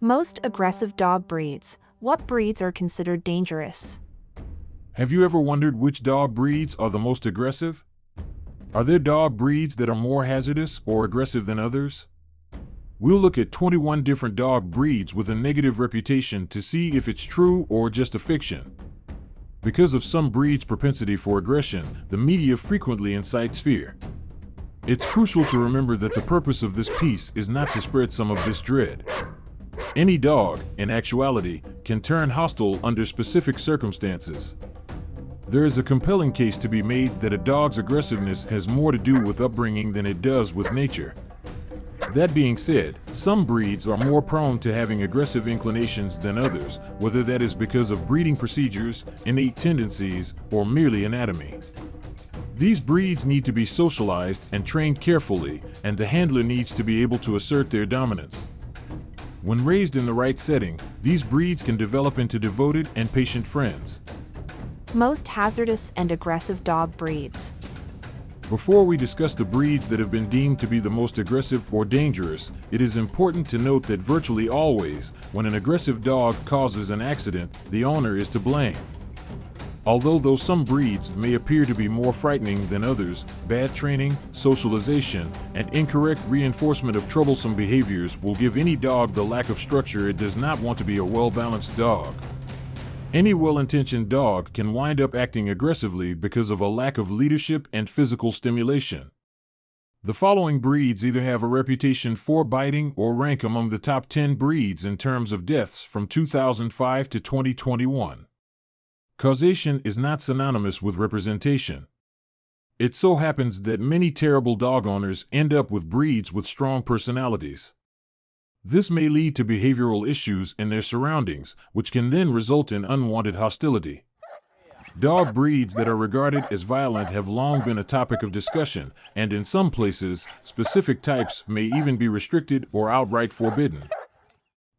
Most aggressive dog breeds. What breeds are considered dangerous? Have you ever wondered which dog breeds are the most aggressive? Are there dog breeds that are more hazardous or aggressive than others? We'll look at 21 different dog breeds with a negative reputation to see if it's true or just a fiction. Because of some breeds' propensity for aggression, the media frequently incites fear. It's crucial to remember that the purpose of this piece is not to spread some of this dread. Any dog, in actuality, can turn hostile under specific circumstances. There is a compelling case to be made that a dog's aggressiveness has more to do with upbringing than it does with nature. That being said, some breeds are more prone to having aggressive inclinations than others, whether that is because of breeding procedures, innate tendencies, or merely anatomy. These breeds need to be socialized and trained carefully, and the handler needs to be able to assert their dominance. When raised in the right setting, these breeds can develop into devoted and patient friends. Most hazardous and aggressive dog breeds. Before we discuss the breeds that have been deemed to be the most aggressive or dangerous, it is important to note that virtually always, when an aggressive dog causes an accident, the owner is to blame. Although some breeds may appear to be more frightening than others, bad training, socialization, and incorrect reinforcement of troublesome behaviors will give any dog the lack of structure it does not want to be a well-balanced dog. Any well-intentioned dog can wind up acting aggressively because of a lack of leadership and physical stimulation. The following breeds either have a reputation for biting or rank among the top 10 breeds in terms of deaths from 2005 to 2021. Causation is not synonymous with representation. It so happens that many terrible dog owners end up with breeds with strong personalities. This may lead to behavioral issues in their surroundings, which can then result in unwanted hostility. Dog breeds that are regarded as violent have long been a topic of discussion, and in some places, specific types may even be restricted or outright forbidden.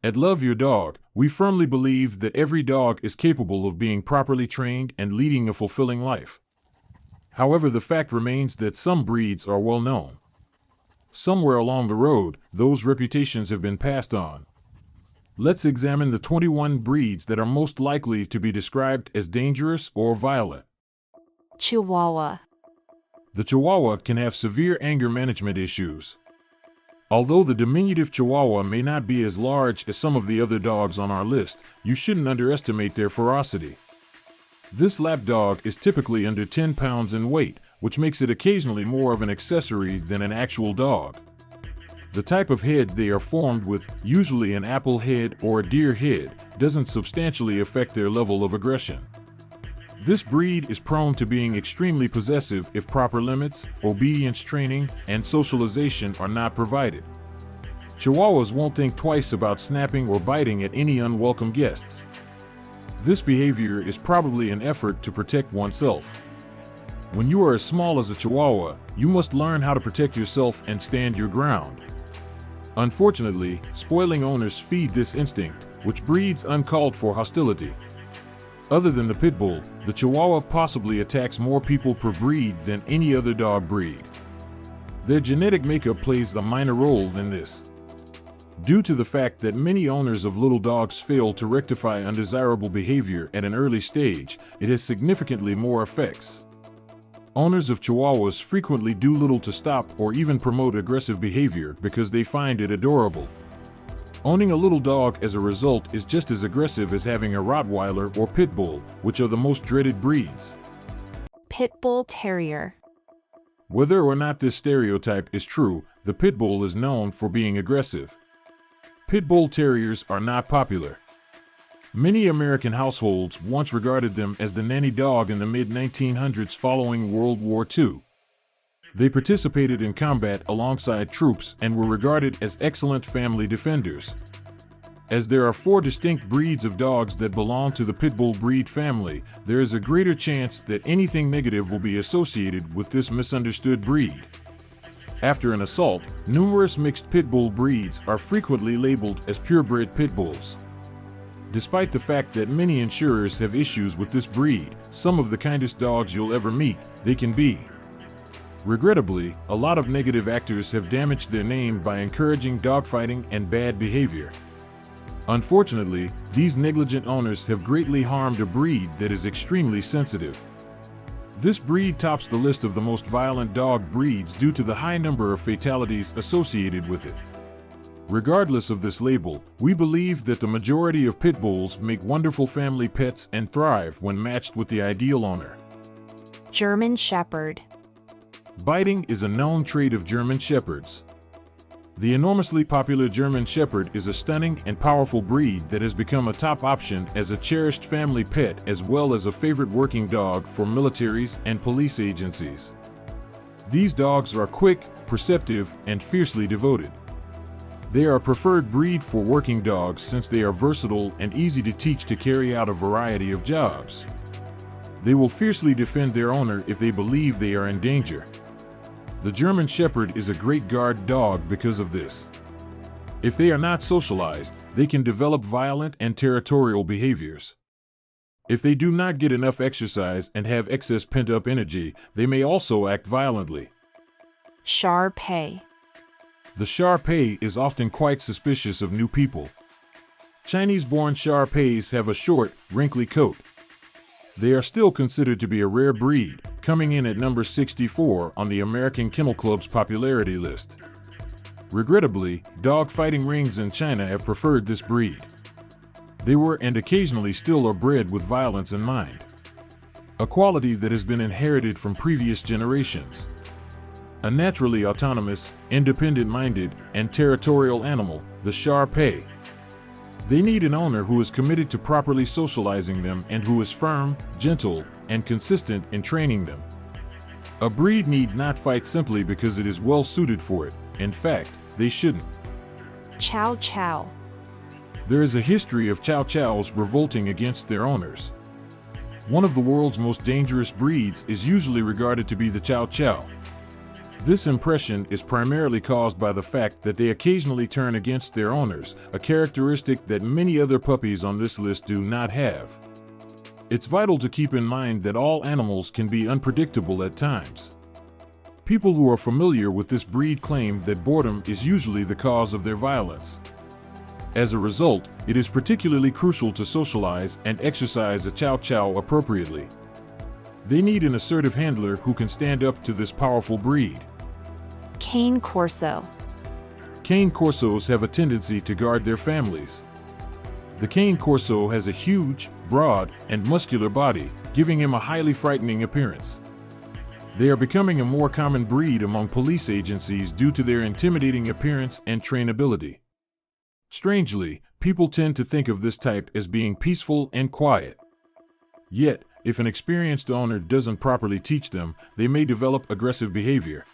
At Love Your Dog, we firmly believe that every dog is capable of being properly trained and leading a fulfilling life. However, the fact remains that some breeds are well known. Somewhere along the road, those reputations have been passed on. Let's examine the 21 breeds that are most likely to be described as dangerous or violent. Chihuahua. The Chihuahua can have severe anger management issues. Although the diminutive Chihuahua may not be as large as some of the other dogs on our list, you shouldn't underestimate their ferocity. This lap dog is typically under 10 pounds in weight, which makes it occasionally more of an accessory than an actual dog. The type of head they are formed with, usually an apple head or a deer head, doesn't substantially affect their level of aggression. This breed is prone to being extremely possessive if proper limits, obedience training, and socialization are not provided. Chihuahuas won't think twice about snapping or biting at any unwelcome guests. This behavior is probably an effort to protect oneself. When you are as small as a Chihuahua, you must learn how to protect yourself and stand your ground. Unfortunately, spoiling owners feed this instinct, which breeds uncalled for hostility. Other than the pit bull, the Chihuahua possibly attacks more people per breed than any other dog breed. Their genetic makeup plays a minor role in this. Due to the fact that many owners of little dogs fail to rectify undesirable behavior at an early stage, it has significantly more effects. Owners of Chihuahuas frequently do little to stop or even promote aggressive behavior because they find it adorable. Owning a little dog as a result is just as aggressive as having a Rottweiler or Pit Bull, which are the most dreaded breeds. Pit Bull Terrier. Whether or not this stereotype is true, the Pit Bull is known for being aggressive. Pit Bull Terriers are not popular. Many American households once regarded them as the nanny dog in the mid-1900s following World War II. They participated in combat alongside troops and were regarded as excellent family defenders. As there are 4 distinct breeds of dogs that belong to the Pit Bull breed family, there is a greater chance that anything negative will be associated with this misunderstood breed. After an assault, numerous mixed Pit Bull breeds are frequently labeled as purebred Pit Bulls. Despite the fact that many insurers have issues with this breed, some of the kindest dogs you'll ever meet, they can be. Regrettably, a lot of negative actors have damaged their name by encouraging dogfighting and bad behavior. Unfortunately, these negligent owners have greatly harmed a breed that is extremely sensitive. This breed tops the list of the most violent dog breeds due to the high number of fatalities associated with it. Regardless of this label, we believe that the majority of pit bulls make wonderful family pets and thrive when matched with the ideal owner. German Shepherd. Biting is a known trait of German Shepherds. The enormously popular German Shepherd is a stunning and powerful breed that has become a top option as a cherished family pet as well as a favorite working dog for militaries and police agencies. These dogs are quick, perceptive, and fiercely devoted. They are a preferred breed for working dogs since they are versatile and easy to teach to carry out a variety of jobs. They will fiercely defend their owner if they believe they are in danger. The German Shepherd is a great guard dog because of this. If they are not socialized, they can develop violent and territorial behaviors. If they do not get enough exercise and have excess pent-up energy, they may also act violently. Shar-Pei. The Shar-Pei is often quite suspicious of new people. Chinese-born Shar-Peis have a short, wrinkly coat. They are still considered to be a rare breed, coming in at number 64 on the American Kennel Club's popularity list. Regrettably, dog fighting rings in China have preferred this breed. They were and occasionally still are bred with violence in mind, a quality that has been inherited from previous generations. A naturally autonomous, independent-minded, and territorial animal, the Shar-Pei. They need an owner who is committed to properly socializing them and who is firm, gentle, and consistent in training them. A breed need not fight simply because it is well suited for it. In fact, they shouldn't. Chow Chow. There is a history of Chow Chows revolting against their owners. One of the world's most dangerous breeds is usually regarded to be the Chow Chow. This impression is primarily caused by the fact that they occasionally turn against their owners, a characteristic that many other puppies on this list do not have. It's vital to keep in mind that all animals can be unpredictable at times. People who are familiar with this breed claim that boredom is usually the cause of their violence. As a result, it is particularly crucial to socialize and exercise a Chow Chow appropriately. They need an assertive handler who can stand up to this powerful breed. Cane Corso. Cane Corsos have a tendency to guard their families. The Cane Corso has a huge, broad, and muscular body, giving him a highly frightening appearance. They are becoming a more common breed among police agencies due to their intimidating appearance and trainability. Strangely, people tend to think of this type as being peaceful and quiet. Yet, if an experienced owner doesn't properly teach them, they may develop aggressive behavior.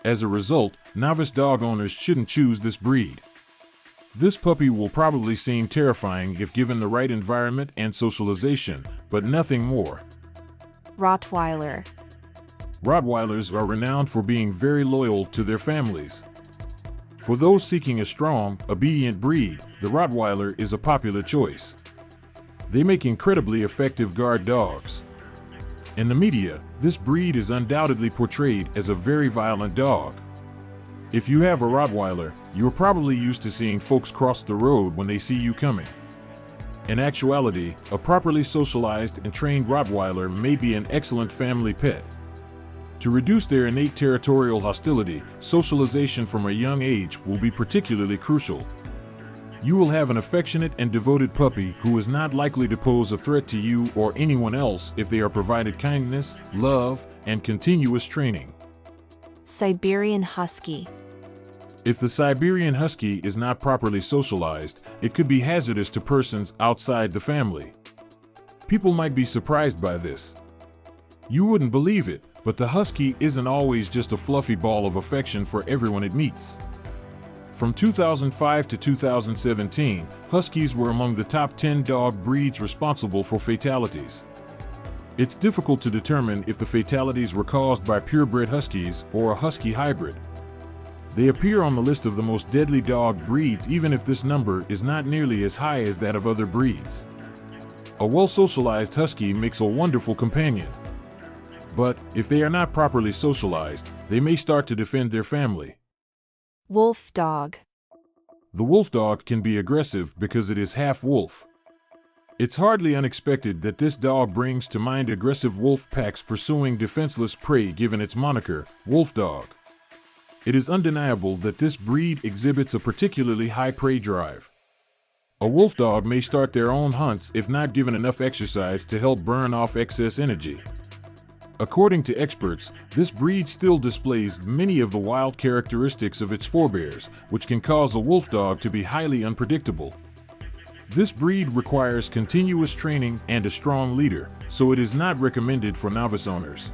As a result, novice dog owners shouldn't choose this breed. This puppy will probably seem terrifying if given the right environment and socialization, but nothing more. Rottweiler. Rottweilers are renowned for being very loyal to their families. For those seeking a strong, obedient breed, the Rottweiler is a popular choice. They make incredibly effective guard dogs. In the media, this breed is undoubtedly portrayed as a very violent dog. If you have a Rottweiler, you're probably used to seeing folks cross the road when they see you coming. In actuality, a properly socialized and trained Rottweiler may be an excellent family pet. To reduce their innate territorial hostility, socialization from a young age will be particularly crucial. You will have an affectionate and devoted puppy who is not likely to pose a threat to you or anyone else if they are provided kindness, love, and continuous training. Siberian Husky. If the Siberian Husky is not properly socialized, it could be hazardous to persons outside the family. People might be surprised by this. You wouldn't believe it, but the Husky isn't always just a fluffy ball of affection for everyone it meets. From 2005 to 2017, Huskies were among the top 10 dog breeds responsible for fatalities. It's difficult to determine if the fatalities were caused by purebred Huskies or a Husky hybrid. They appear on the list of the most deadly dog breeds even if this number is not nearly as high as that of other breeds. A well-socialized Husky makes a wonderful companion. But if they are not properly socialized, they may start to defend their family. Wolf dog. The wolf dog can be aggressive because it is half wolf. It's hardly unexpected that this dog brings to mind aggressive wolf packs pursuing defenseless prey given its moniker, wolf dog. It is undeniable that this breed exhibits a particularly high prey drive. A wolf dog may start their own hunts if not given enough exercise to help burn off excess energy. According to experts, this breed still displays many of the wild characteristics of its forebears, which can cause a wolf dog to be highly unpredictable. This breed requires continuous training and a strong leader, so it is not recommended for novice owners.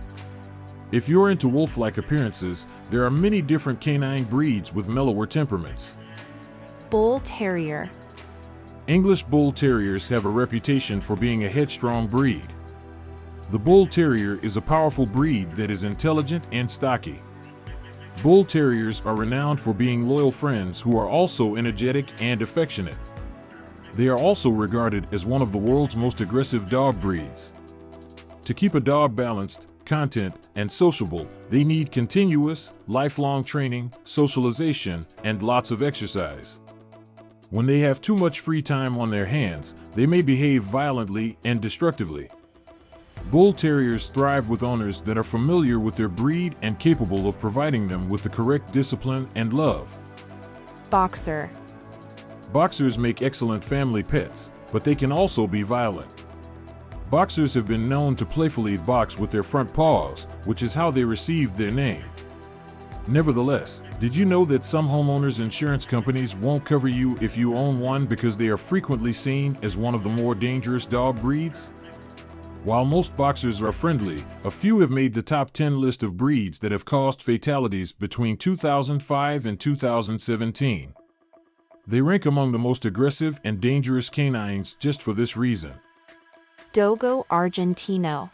If you're into wolf-like appearances, there are many different canine breeds with mellower temperaments. Bull terrier. English bull terriers have a reputation for being a headstrong breed. The bull terrier is a powerful breed that is intelligent and stocky. Bull terriers are renowned for being loyal friends who are also energetic and affectionate. They are also regarded as one of the world's most aggressive dog breeds. To keep a dog balanced, content, and sociable, they need continuous, lifelong training, socialization, and lots of exercise. When they have too much free time on their hands, they may behave violently and destructively. Bull terriers thrive with owners that are familiar with their breed and capable of providing them with the correct discipline and love. Boxer. Boxers make excellent family pets, but they can also be violent. Boxers have been known to playfully box with their front paws, which is how they received their name. Nevertheless, did you know that some homeowners' insurance companies won't cover you if you own one because they are frequently seen as one of the more dangerous dog breeds? While most boxers are friendly, a few have made the top 10 list of breeds that have caused fatalities between 2005 and 2017. They rank among the most aggressive and dangerous canines just for this reason. Dogo Argentino.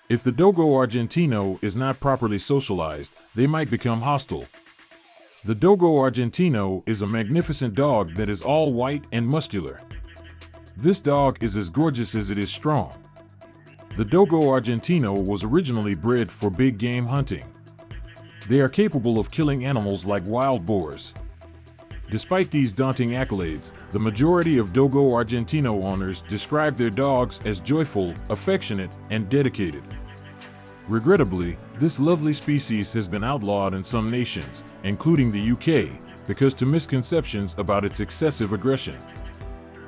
If the Dogo Argentino is not properly socialized, they might become hostile. The Dogo Argentino is a magnificent dog that is all white and muscular. This dog is as gorgeous as it is strong. The Dogo Argentino was originally bred for big game hunting. They are capable of killing animals like wild boars. Despite these daunting accolades, the majority of Dogo Argentino owners describe their dogs as joyful, affectionate, and dedicated. Regrettably, this lovely species has been outlawed in some nations, including the UK, because of misconceptions about its excessive aggression.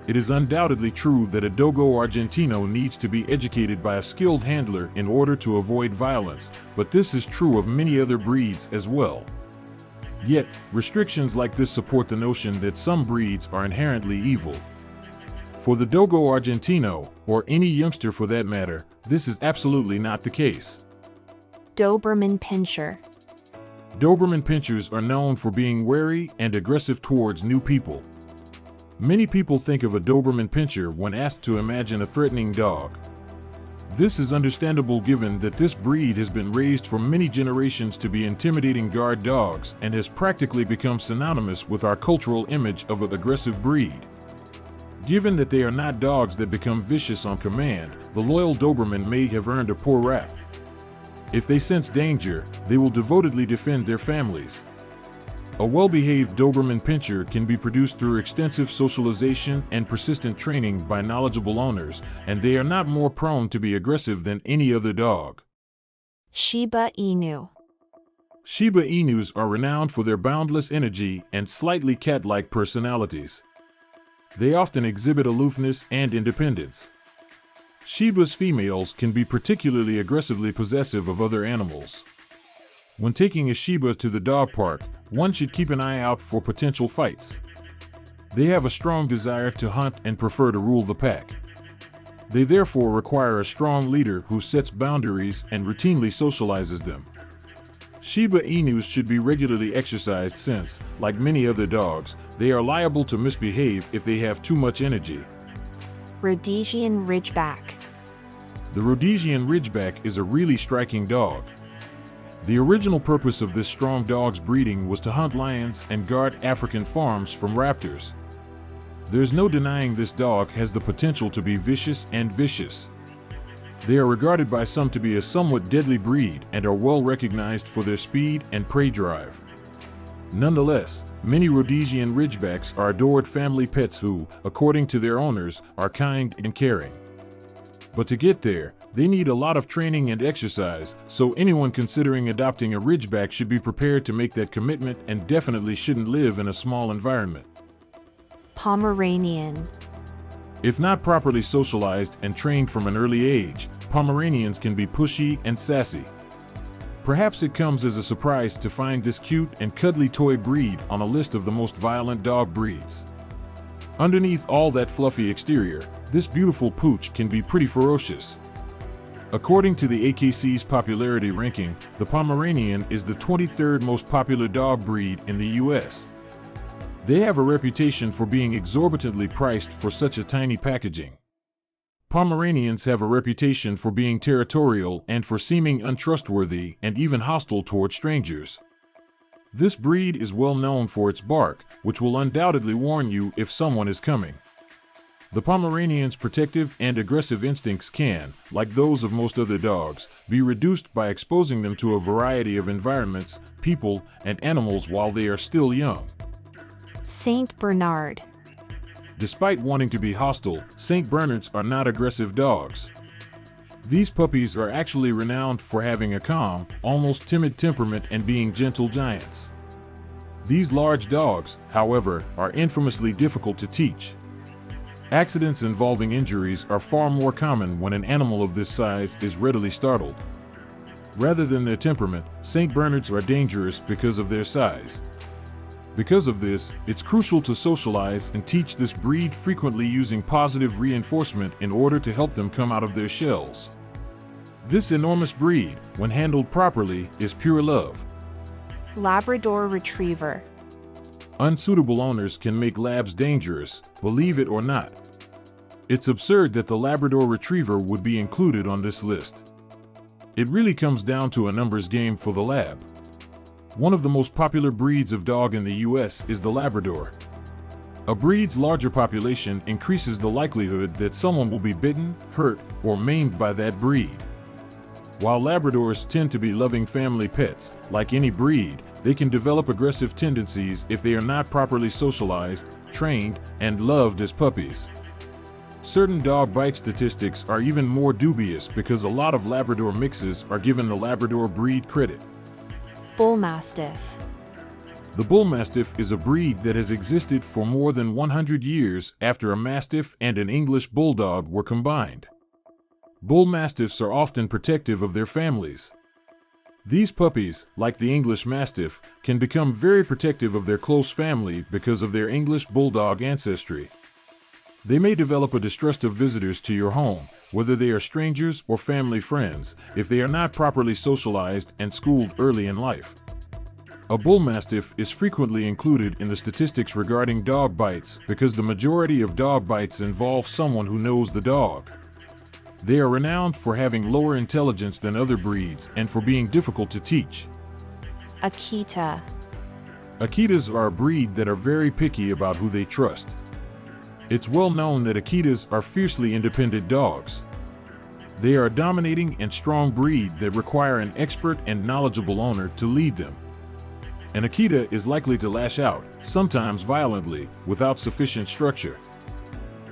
It is undoubtedly true that a Dogo Argentino needs to be educated by a skilled handler in order to avoid violence, but this is true of many other breeds as well. Yet, restrictions like this support the notion that some breeds are inherently evil. For the Dogo Argentino, or any youngster for that matter, this is absolutely not the case. Doberman Pinscher. Doberman Pinschers are known for being wary and aggressive towards new people. Many people think of a Doberman Pinscher when asked to imagine a threatening dog. This is understandable given that this breed has been raised for many generations to be intimidating guard dogs and has practically become synonymous with our cultural image of an aggressive breed. Given that they are not dogs that become vicious on command, the loyal Doberman may have earned a poor rap. If they sense danger, they will devotedly defend their families. A well-behaved Doberman Pinscher can be produced through extensive socialization and persistent training by knowledgeable owners, and they are not more prone to be aggressive than any other dog. Shiba Inu. Shiba Inus are renowned for their boundless energy and slightly cat-like personalities. They often exhibit aloofness and independence. Shiba's females can be particularly aggressively possessive of other animals. When taking a Shiba to the dog park, one should keep an eye out for potential fights. They have a strong desire to hunt and prefer to rule the pack. They therefore require a strong leader who sets boundaries and routinely socializes them. Shiba Inus should be regularly exercised since, like many other dogs, they are liable to misbehave if they have too much energy. Rhodesian Ridgeback. The Rhodesian Ridgeback is a really striking dog. The original purpose of this strong dog's breeding was to hunt lions and guard African farms from raptors. There's no denying this dog has the potential to be vicious and vicious. They are regarded by some to be a somewhat deadly breed and are well recognized for their speed and prey drive. Nonetheless, many Rhodesian Ridgebacks are adored family pets who, according to their owners, are kind and caring. But to get there, they need a lot of training and exercise, so anyone considering adopting a Ridgeback should be prepared to make that commitment and definitely shouldn't live in a small environment. Pomeranian. If not properly socialized and trained from an early age, Pomeranians can be pushy and sassy. Perhaps it comes as a surprise to find this cute and cuddly toy breed on a list of the most violent dog breeds. Underneath all that fluffy exterior, this beautiful pooch can be pretty ferocious. According to the AKC's popularity ranking, the Pomeranian is the 23rd most popular dog breed in the US. They have a reputation for being exorbitantly priced for such a tiny packaging. Pomeranians have a reputation for being territorial and for seeming untrustworthy and even hostile toward strangers. This breed is well known for its bark, which will undoubtedly warn you if someone is coming. The Pomeranian's protective and aggressive instincts can, like those of most other dogs, be reduced by exposing them to a variety of environments, people, and animals while they are still young. Saint Bernard. Despite wanting to be hostile, St. Bernards are not aggressive dogs. These puppies are actually renowned for having a calm, almost timid temperament and being gentle giants. These large dogs, however, are infamously difficult to teach. Accidents involving injuries are far more common when an animal of this size is readily startled. Rather than their temperament, St. Bernards are dangerous because of their size. Because of this, it's crucial to socialize and teach this breed frequently using positive reinforcement in order to help them come out of their shells. This enormous breed, when handled properly, is pure love. Labrador Retriever. Unsuitable owners can make labs dangerous, believe it or not. It's absurd that the Labrador Retriever would be included on this list. It really comes down to a numbers game for the lab. One of the most popular breeds of dog in the US is the Labrador. A breed's larger population increases the likelihood that someone will be bitten, hurt, or maimed by that breed. While Labradors tend to be loving family pets, like any breed, they can develop aggressive tendencies if they are not properly socialized, trained, and loved as puppies. Certain dog bite statistics are even more dubious because a lot of Labrador mixes are given the Labrador breed credit. Bull Mastiff. The Bull Mastiff is a breed that has existed for more than 100 years after a Mastiff and an English Bulldog were combined. Bull Mastiffs are often protective of their families. These puppies, like the English Mastiff, can become very protective of their close family because of their English Bulldog ancestry. They may develop a distrust of visitors to your home, whether they are strangers or family friends, if they are not properly socialized and schooled early in life. A Bull Mastiff is frequently included in the statistics regarding dog bites because the majority of dog bites involve someone who knows the dog. They are renowned for having lower intelligence than other breeds and for being difficult to teach. Akita. Akitas are a breed that are very picky about who they trust. It's well known that Akitas are fiercely independent dogs. They are a dominating and strong breed that require an expert and knowledgeable owner to lead them. An Akita is likely to lash out, sometimes violently, without sufficient structure.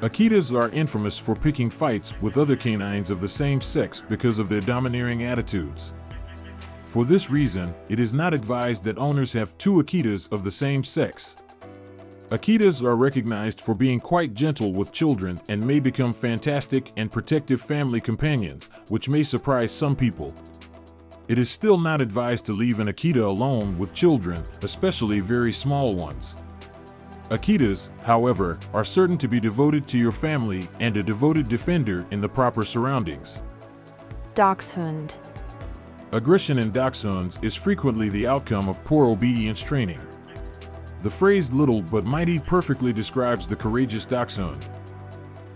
Akitas are infamous for picking fights with other canines of the same sex because of their domineering attitudes. For this reason, it is not advised that owners have two Akitas of the same sex. Akitas are recognized for being quite gentle with children and may become fantastic and protective family companions, which may surprise some people. It is still not advised to leave an Akita alone with children, especially very small ones. Akitas, however, are certain to be devoted to your family and a devoted defender in the proper surroundings. Dachshund. Aggression in dachshunds is frequently the outcome of poor obedience training. The phrase "little but mighty" perfectly describes the courageous dachshund.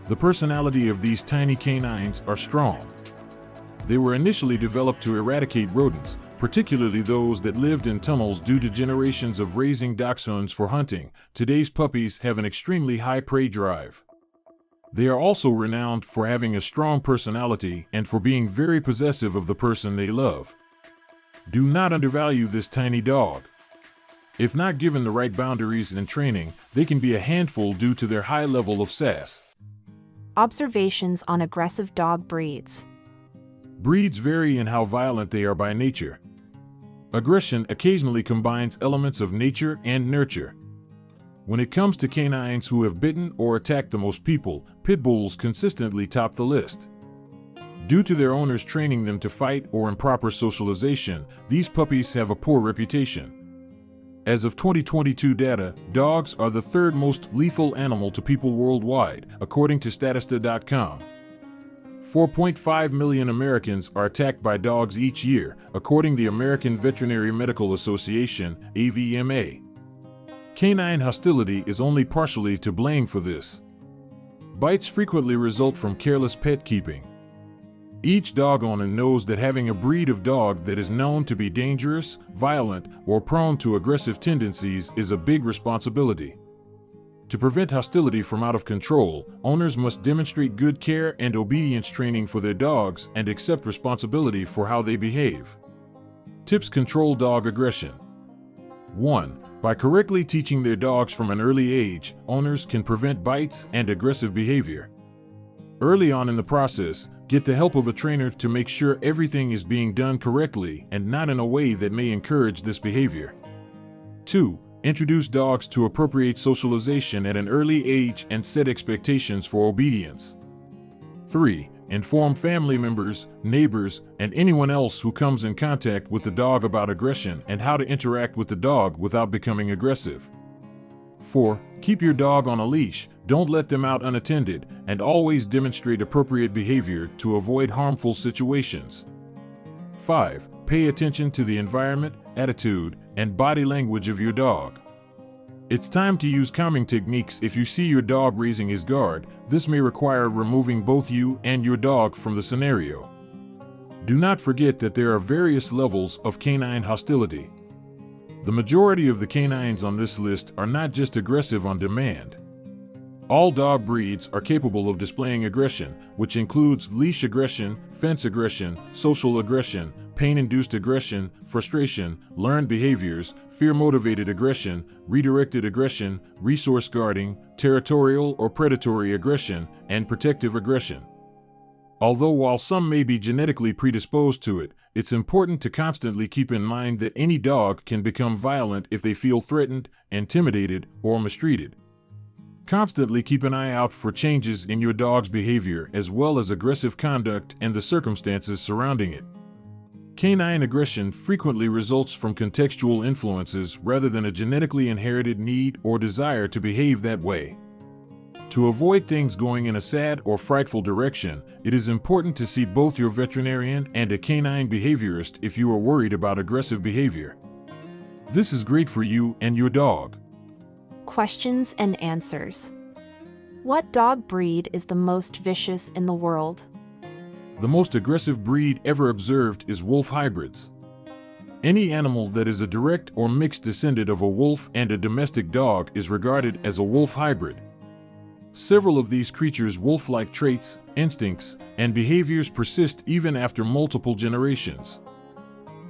The personality of these tiny canines are strong. They were initially developed to eradicate rodents, particularly those that lived in tunnels due to generations of raising dachshunds for hunting. Today's puppies have an extremely high prey drive. They are also renowned for having a strong personality and for being very possessive of the person they love. Do not undervalue this tiny dog. If not given the right boundaries and training, they can be a handful due to their high level of sass. Observations on aggressive dog breeds. Breeds vary in how violent they are by nature. Aggression occasionally combines elements of nature and nurture. When it comes to canines who have bitten or attacked the most people, pit bulls consistently top the list. Due to their owners training them to fight or improper socialization, these puppies have a poor reputation. As of 2022 data, dogs are the third most lethal animal to people worldwide, according to Statista.com. 4.5 million Americans are attacked by dogs each year, according to the American Veterinary Medical Association, AVMA. Canine hostility is only partially to blame for this. Bites frequently result from careless pet keeping. Each dog owner knows that having a breed of dog that is known to be dangerous, violent, or prone to aggressive tendencies is a big responsibility. To prevent hostility from out of control, owners must demonstrate good care and obedience training for their dogs and accept responsibility for how they behave. Tips: control dog aggression. 1. By correctly teaching their dogs from an early age, owners can prevent bites and aggressive behavior. Early on in the process, get the help of a trainer to make sure everything is being done correctly and not in a way that may encourage this behavior. 2. Introduce dogs to appropriate socialization at an early age and set expectations for obedience. 3. Inform family members, neighbors, and anyone else who comes in contact with the dog about aggression and how to interact with the dog without becoming aggressive. 4. Keep your dog on a leash, don't let them out unattended, and always demonstrate appropriate behavior to avoid harmful situations. 5. Pay attention to the environment, attitude, and body language of your dog. It's time to use calming techniques if you see your dog raising his guard. This may require removing both you and your dog from the scenario. Do not forget that there are various levels of canine hostility. The majority of the canines on this list are not just aggressive on demand. All dog breeds are capable of displaying aggression, which includes leash aggression, fence aggression, social aggression, pain-induced aggression, frustration, learned behaviors, fear-motivated aggression, redirected aggression, resource guarding, territorial or predatory aggression, and protective aggression. Although while some may be genetically predisposed to it, it's important to constantly keep in mind that any dog can become violent if they feel threatened, intimidated, or mistreated. Constantly keep an eye out for changes in your dog's behavior as well as aggressive conduct and the circumstances surrounding it. Canine aggression frequently results from contextual influences rather than a genetically inherited need or desire to behave that way. To avoid things going in a sad or frightful direction, it is important to see both your veterinarian and a canine behaviorist if you are worried about aggressive behavior. This is great for you and your dog. Questions and answers. What dog breed is the most vicious in the world? The most aggressive breed ever observed is wolf hybrids. Any animal that is a direct or mixed descendant of a wolf and a domestic dog is regarded as a wolf hybrid. Several of these creatures' wolf-like traits, instincts, and behaviors persist even after multiple generations.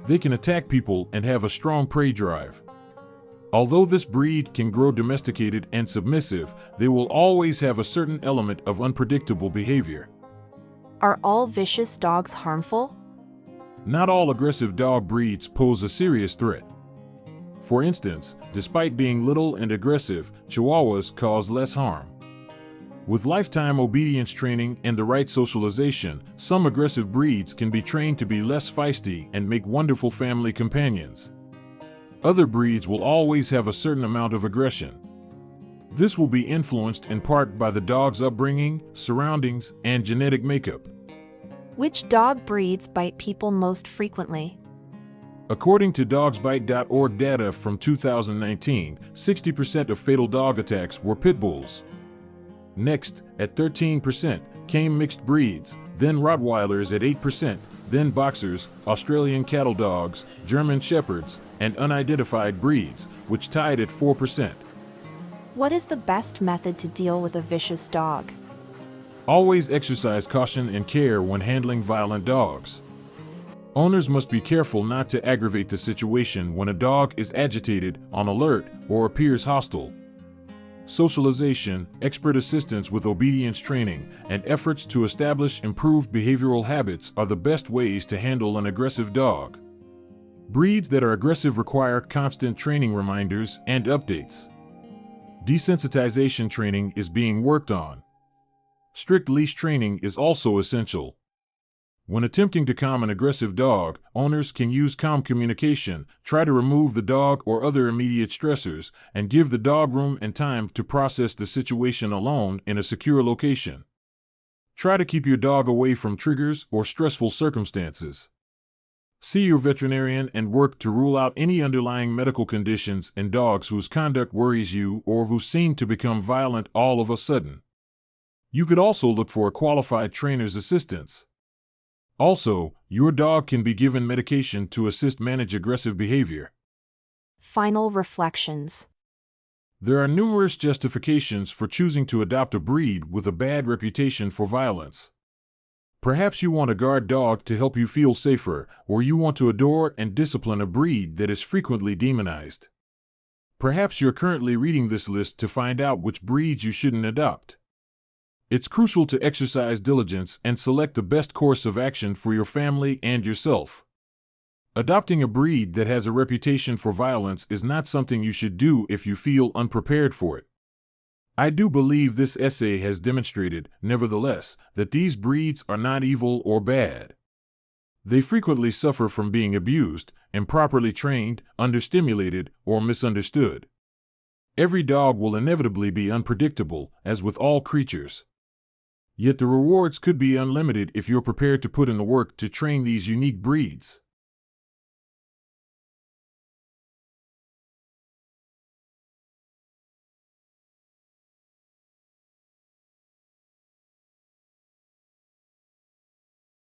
They can attack people and have a strong prey drive. Although this breed can grow domesticated and submissive, they will always have a certain element of unpredictable behavior. Are all vicious dogs harmful? Not all aggressive dog breeds pose a serious threat. For instance, despite being little and aggressive, Chihuahuas cause less harm. With lifetime obedience training and the right socialization, some aggressive breeds can be trained to be less feisty and make wonderful family companions. Other breeds will always have a certain amount of aggression. This will be influenced in part by the dog's upbringing, surroundings, and genetic makeup. Which dog breeds bite people most frequently? According to dogsbite.org data from 2019, 60% of fatal dog attacks were pit bulls. Next, at 13%, came mixed breeds, then Rottweilers at 8%, then boxers, Australian cattle dogs, German shepherds, and unidentified breeds, which tied at 4%. What is the best method to deal with a vicious dog? Always exercise caution and care when handling violent dogs. Owners must be careful not to aggravate the situation when a dog is agitated, on alert, or appears hostile. Socialization, expert assistance with obedience training, and efforts to establish improved behavioral habits are the best ways to handle an aggressive dog. Breeds that are aggressive require constant training reminders and updates. Desensitization training is being worked on. Strict leash training is also essential. When attempting to calm an aggressive dog, owners can use calm communication, try to remove the dog or other immediate stressors, and give the dog room and time to process the situation alone in a secure location. Try to keep your dog away from triggers or stressful circumstances. See your veterinarian and work to rule out any underlying medical conditions in dogs whose conduct worries you or who seem to become violent all of a sudden. You could also look for a qualified trainer's assistance. Also, your dog can be given medication to assist manage aggressive behavior. Final reflections. There are numerous justifications for choosing to adopt a breed with a bad reputation for violence. Perhaps you want a guard dog to help you feel safer, or you want to adore and discipline a breed that is frequently demonized. Perhaps you're currently reading this list to find out which breeds you shouldn't adopt. It's crucial to exercise diligence and select the best course of action for your family and yourself. Adopting a breed that has a reputation for violence is not something you should do if you feel unprepared for it. I do believe this essay has demonstrated, nevertheless, that these breeds are not evil or bad. They frequently suffer from being abused, improperly trained, understimulated, or misunderstood. Every dog will inevitably be unpredictable, as with all creatures. Yet the rewards could be unlimited if you're prepared to put in the work to train these unique breeds.